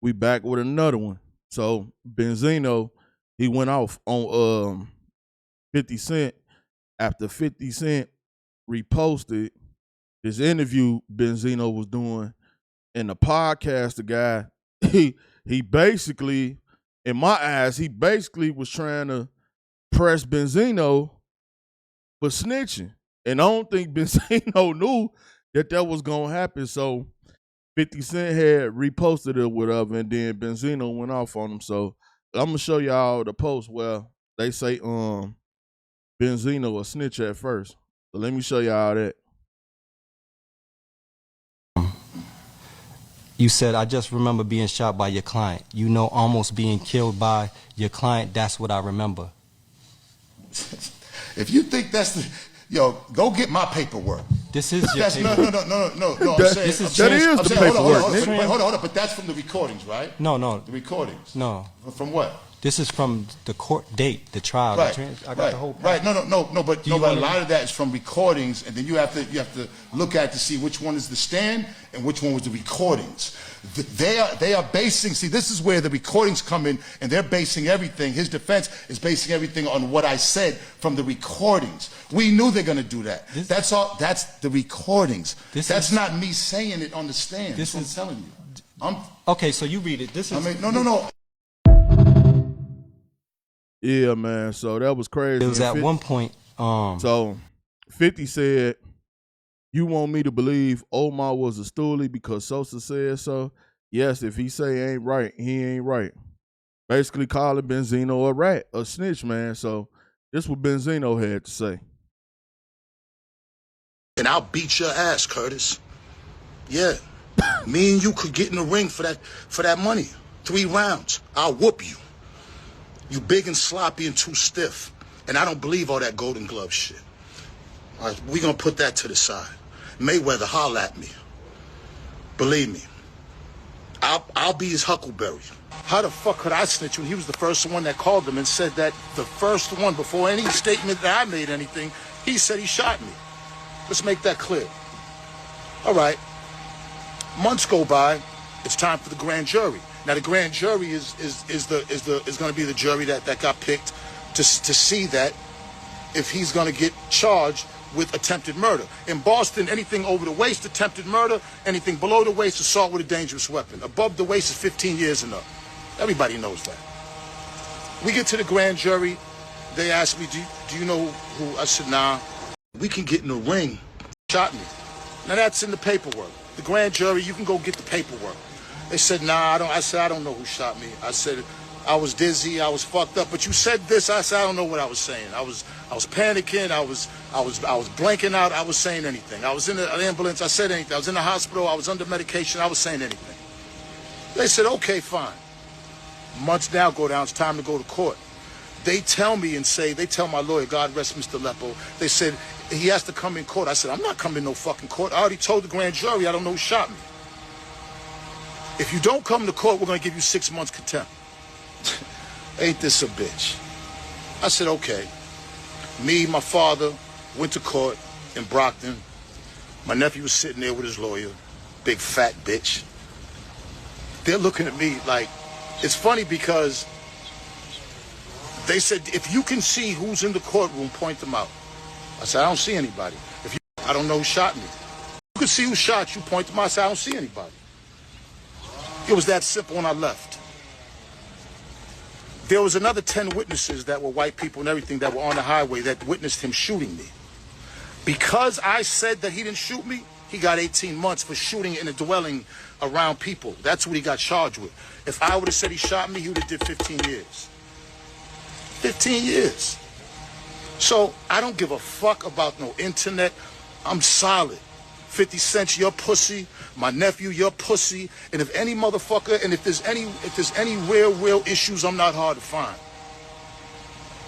we back with another one. So Benzino, he went off on 50 Cent after 50 Cent reposted this interview Benzino was doing in the podcast. The guy, he basically, in my eyes, he basically was trying to press Benzino for snitching. And I don't think Benzino knew that was gonna happen. So 50 Cent had reposted it or whatever, and then Benzino went off on him. So I'm gonna show y'all the post where they say Benzino a snitch at first. So let me show y'all that. You said, I just remember being shot by your client. You know, almost being killed by your client. That's what I remember. If you think that's the, yo, go get my paperwork. This is your paperwork. No. I'm saying, this is the paperwork. Hold on. But that's from the recordings, right? No. The recordings. No. From what? This is from the court date, the trial. Right. I got the whole. Right. No. But a lot of that is from recordings, and then you have to look at to see which one is the stand and which one was the recordings. They are basing. See, this is where the recordings come in, and they're basing everything. His defense is basing everything on what I said from the recordings. We knew they're going to do that. That's all. That's the recordings. That's not me saying it on the stand. That's what I'm telling you. Okay, so you read it. This is. I mean, no. Yeah, man. So that was crazy. It was at one point. So 50 said, "You want me to believe Omar was a stoolie because Sosa said so? Yes, if he say ain't right, he ain't right." Basically calling Benzino a rat, a snitch, man. So this what Benzino had to say. And I'll beat your ass, Curtis. Yeah. Me and you could get in the ring for that money. 3 rounds. I'll whoop you. You big and sloppy and too stiff. And I don't believe all that Golden Glove shit. All right, we're going to put that to the side. Mayweather, holler at me. Believe me. I'll be his Huckleberry. How the fuck could I snitch when he was the first one that called him and said that the first one, before any statement that I made anything, he said he shot me. Let's make that clear. All right. Months go by. It's time for the grand jury. Now the grand jury is going to be the jury that got picked to see that if he's going to get charged with attempted murder. In Boston, anything over the waist, attempted murder. Anything below the waist, assault with a dangerous weapon. Above the waist is 15 years and up. Everybody knows that. We get to the grand jury. They ask me, do you know who? I said, nah. We can get in the ring. Shot me. Now that's in the paperwork. The grand jury, you can go get the paperwork. They said, nah, I said, I don't know who shot me. I said, I was dizzy, I was fucked up. But you said this, I said, I don't know what I was saying. I was panicking, I was blanking out, I was saying anything. I was in an ambulance, I said anything. I was in the hospital, I was under medication, I was saying anything. They said, okay, fine. Months now go down, it's time to go to court. They tell me they tell my lawyer, God rest Mr. Leppo, they said, he has to come in court. I said, I'm not coming to no fucking court. I already told the grand jury I don't know who shot me. If you don't come to court, we're going to give you 6 months contempt. Ain't this a bitch? I said, okay. Me, my father, went to court in Brockton. My nephew was sitting there with his lawyer, big fat bitch. They're looking at me like, it's funny because they said, if you can see who's in the courtroom, point them out. I said, I don't see anybody. I don't know who shot me. You can see who shot you, point them out. I said, I don't see anybody. It was that simple when I left. There was another 10 witnesses that were white people and everything that were on the highway that witnessed him shooting me. Because I said that he didn't shoot me, he got 18 months for shooting in a dwelling around people. That's what he got charged with. If I would have said he shot me, he would have did 15 years. 15 years. So I don't give a fuck about no internet. I'm solid. 50 Cent, you're pussy. My nephew, you're pussy. And if any motherfucker, and if there's any real issues, I'm not hard to find.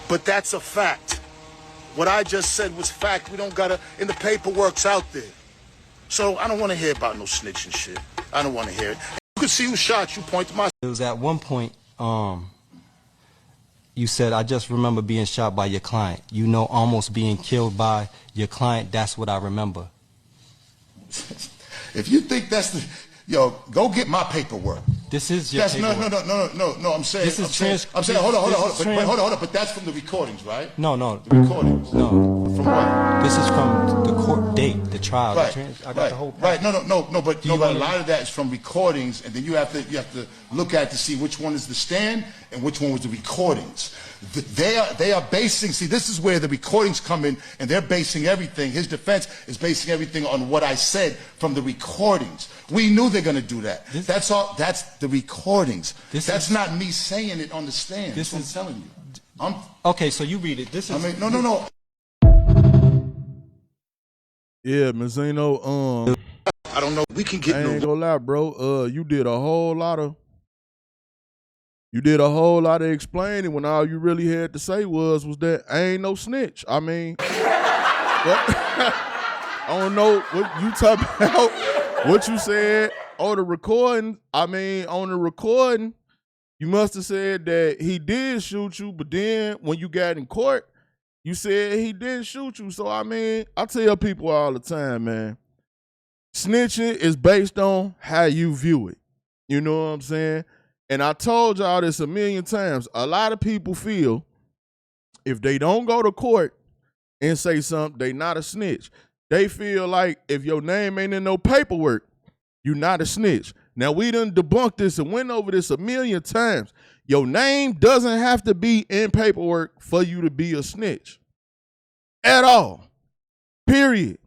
But that's a fact. What I just said was fact. We don't gotta, and the paperwork's out there. So I don't want to hear about no snitching shit. I don't want to hear it. You can see who shot you, point to my... It was at one point, you said, I just remember being shot by your client. You know, almost being killed by your client. That's what I remember. If you think that's the... Yo, go get my paperwork. This is your That's paperwork. no. I'm saying. This is I'm saying. Hold on. But hold on. But that's from the recordings, right? No. The recordings. No. From what? This is from the court date, the trial. Right. I got the whole Right. No. But a wanna- lot of that is from recordings, and then you have to look at to see which one is the stand and which one was the recordings. They are basing. See, this is where the recordings come in, and they're basing everything. His defense is basing everything on what I said from the recordings. We knew they're going to do that. That's all. That's the recordings. That's not me saying it on the stand. That's what I'm telling you. Okay, so you read it. This is. No. Yeah, Benzino. I don't know. We can get I no. ain't gonna lie, bro. You did a whole lot of explaining when all you really had to say was that I ain't no snitch. I mean, I don't know what you talking about. What you said on the recording. I mean, on the recording, you must have said that he did shoot you, but then when you got in court, you said he didn't shoot you. So I mean, I tell people all the time, man, snitching is based on how you view it. You know what I'm saying? And I told y'all this a million times. A lot of people feel if they don't go to court and say something, they not a snitch. They feel like if your name ain't in no paperwork, you not a snitch. Now, we done debunked this and went over this a million times. Your name doesn't have to be in paperwork for you to be a snitch. At all. Period.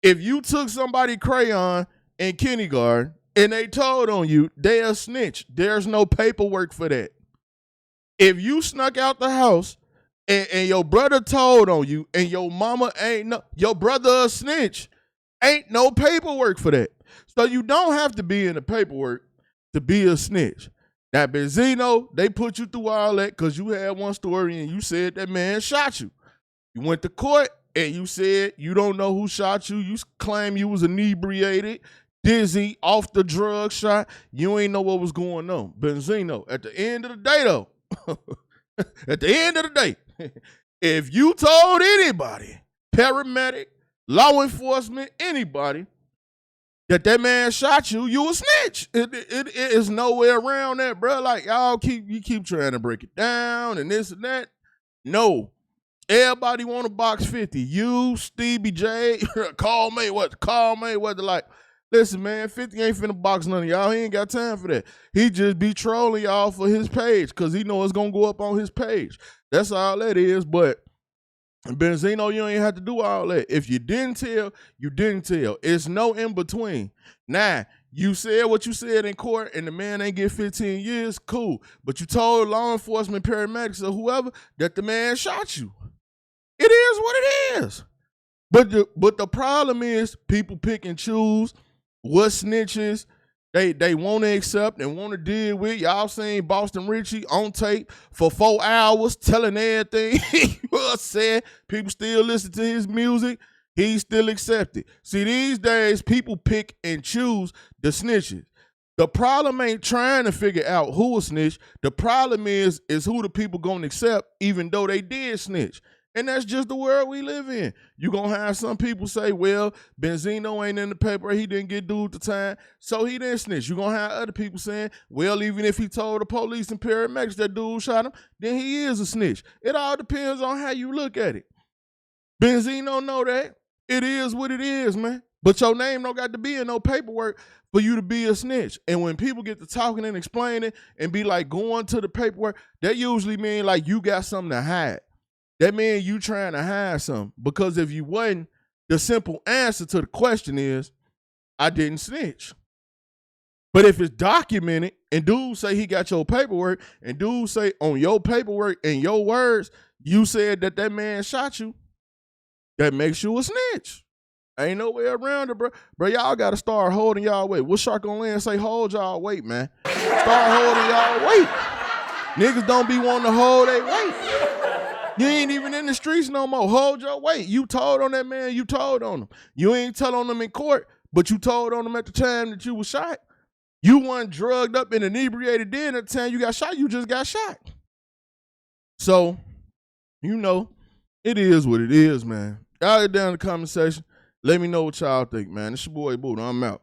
If you took somebody crayon in kindergarten and they told on you, they a snitch. There's no paperwork for that. If you snuck out the house and your brother told on you and your mama ain't no, your brother a snitch, ain't no paperwork for that. So you don't have to be in the paperwork to be a snitch. Now, Benzino, they put you through all that because you had one story and you said that man shot you. You went to court and you said you don't know who shot you. You claim you was inebriated, dizzy, off the drug shot. You ain't know what was going on. Benzino, at the end of the day, though, if you told anybody, paramedic, law enforcement, anybody, that man shot you, you a snitch. It is nowhere around that, bro. Like, y'all keep trying to break it down and this and that. No. Everybody want a box 50. You, Stevie J, Carl Mayweather, like, listen, man, 50 ain't finna box none of y'all. He ain't got time for that. He just be trolling y'all for his page because he know it's gonna go up on his page. That's all that is. But Benzino, you ain't have to do all that. If you didn't tell, you didn't tell. It's no in between. Now, you said what you said in court and the man ain't get 15 years, cool. But you told law enforcement, paramedics, or whoever that the man shot you. It is what it is. But the problem is people pick and choose what snitches they want to accept and want to deal with. Y'all seen Boston Richie on tape for 4 hours telling everything he was saying. People still listen to his music. He's still accepted. See, these days, people pick and choose the snitches. The problem ain't trying to figure out who a snitch. The problem is who the people going to accept even though they did snitch. And that's just the world we live in. You're going to have some people say, well, Benzino ain't in the paper. He didn't get due the time, so he didn't snitch. You're going to have other people saying, well, even if he told the police and paramedics that dude shot him, then he is a snitch. It all depends on how you look at it. Benzino know that. It is what it is, man. But your name don't got to be in no paperwork for you to be a snitch. And when people get to talking and explaining and be like going to the paperwork, that usually mean like you got something to hide. That means you trying to hide something. Because if you wasn't, the simple answer to the question is, I didn't snitch. But if it's documented and dude say he got your paperwork and dude say on your paperwork and your words, you said that man shot you, that makes you a snitch. Ain't no way around it, bro. Bro, y'all got to start holding y'all weight. What Shark on land say? Hold y'all weight, man. Start holding y'all weight. Niggas don't be wanting to hold their weight. You ain't even in the streets no more. Hold your weight. You told on that man, you told on him. You ain't tell on him in court, but you told on him at the time that you was shot. You weren't drugged up and inebriated then at the time you got shot. You just got shot. So, you know, it is what it is, man. Y'all get down in the comment section. Let me know what y'all think, man. It's your boy Buddha. I'm out.